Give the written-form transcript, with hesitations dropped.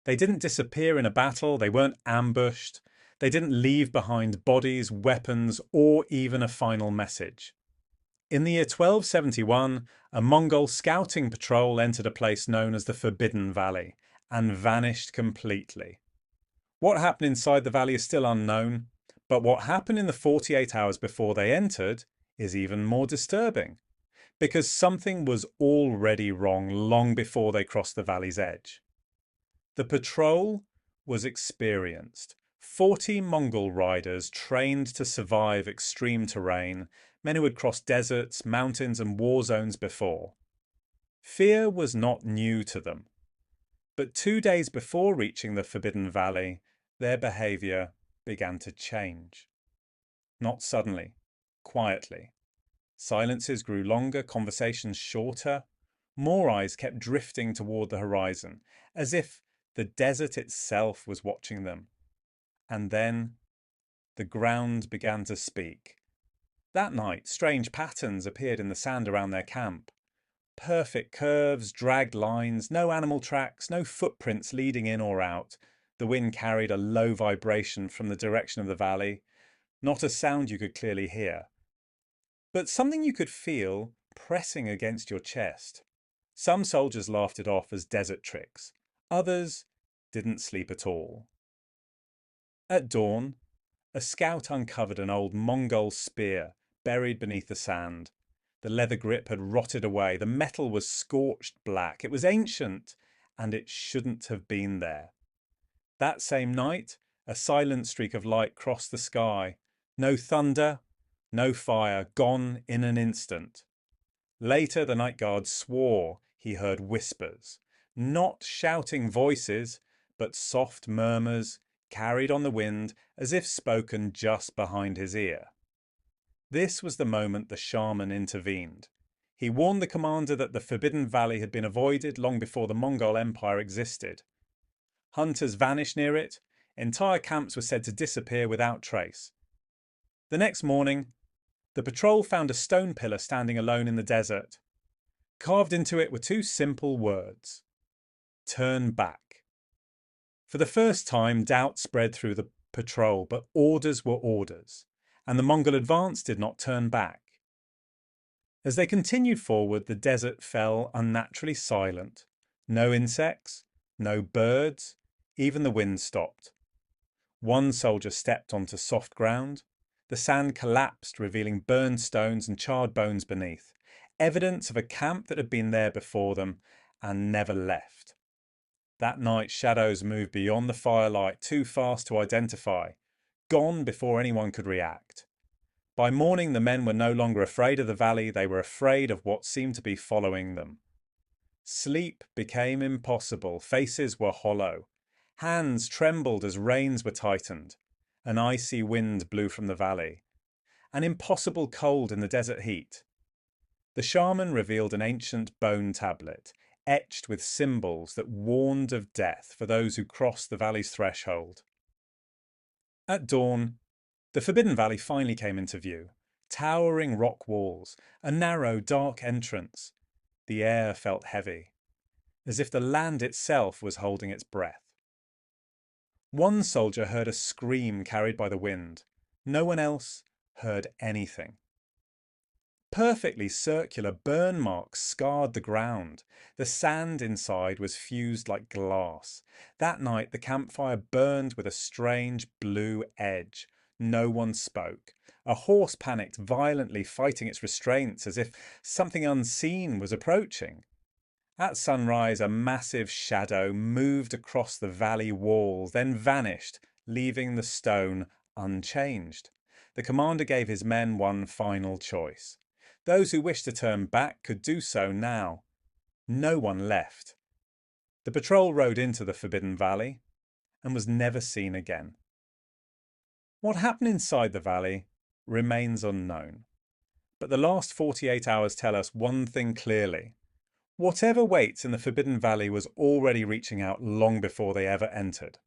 They didn't disappear in a battle, they weren't ambushed, they didn't leave behind bodies, weapons, or even a final message. In the year 1271, a Mongol scouting patrol entered a place known as the Forbidden Valley and vanished completely. What happened inside the valley is still unknown, but what happened in the 48 hours before they entered is even more disturbing, because something was already wrong long before they crossed the valley's edge. The patrol was experienced. 40 Mongol riders trained to survive extreme terrain, men who had crossed deserts, mountains, and war zones before. Fear was not new to them. But 2 days before reaching the Forbidden Valley, their behavior began to change. Not suddenly, quietly. Silences grew longer, conversations shorter. More eyes kept drifting toward the horizon, as if the desert itself was watching them. And then the ground began to speak. That night, strange patterns appeared in the sand around their camp. Perfect curves, dragged lines, no animal tracks, no footprints leading in or out. The wind carried a low vibration from the direction of the valley, not a sound you could clearly hear, but something you could feel pressing against your chest. Some soldiers laughed it off as desert tricks. Others didn't sleep at all. At dawn, a scout uncovered an old Mongol spear buried beneath the sand. The leather grip had rotted away. The metal was scorched black. It was ancient, and it shouldn't have been there. That same night, a silent streak of light crossed the sky. No thunder, no fire, gone in an instant. Later, the night guard swore he heard whispers, not shouting voices, but soft murmurs carried on the wind as if spoken just behind his ear. This was the moment the shaman intervened. He warned the commander that the Forbidden Valley had been avoided long before the Mongol Empire existed. Hunters vanished near it. Entire camps were said to disappear without trace. The next morning, the patrol found a stone pillar standing alone in the desert. Carved into it were two simple words: turn back. For the first time, doubt spread through the patrol, but orders were orders, and the Mongol advance did not turn back. As they continued forward, the desert fell unnaturally silent. No insects, no birds, even the wind stopped. One soldier stepped onto soft ground. The sand collapsed, revealing burned stones and charred bones beneath, evidence of a camp that had been there before them and never left. That night, shadows moved beyond the firelight, too fast to identify, gone before anyone could react. By morning, the men were no longer afraid of the valley, they were afraid of what seemed to be following them. Sleep became impossible, faces were hollow. Hands trembled as reins were tightened. An icy wind blew from the valley. An impossible cold in the desert heat. The shaman revealed an ancient bone tablet, etched with symbols that warned of death for those who crossed the valley's threshold. At dawn, the Forbidden Valley finally came into view. Towering rock walls, a narrow, dark entrance. The air felt heavy, as if the land itself was holding its breath. One soldier heard a scream carried by the wind. No one else heard anything. Perfectly circular burn marks scarred the ground. The sand inside was fused like glass. That night the campfire burned with a strange blue edge. No one spoke. A horse panicked violently, fighting its restraints as if something unseen was approaching. At sunrise, a massive shadow moved across the valley walls, then vanished, leaving the stone unchanged. The commander gave his men one final choice. Those who wished to turn back could do so now. No one left. The patrol rode into the Forbidden Valley and was never seen again. What happened inside the valley remains unknown. But the last 48 hours tell us one thing clearly. Whatever waits in the Forbidden Valley was already reaching out long before they ever entered.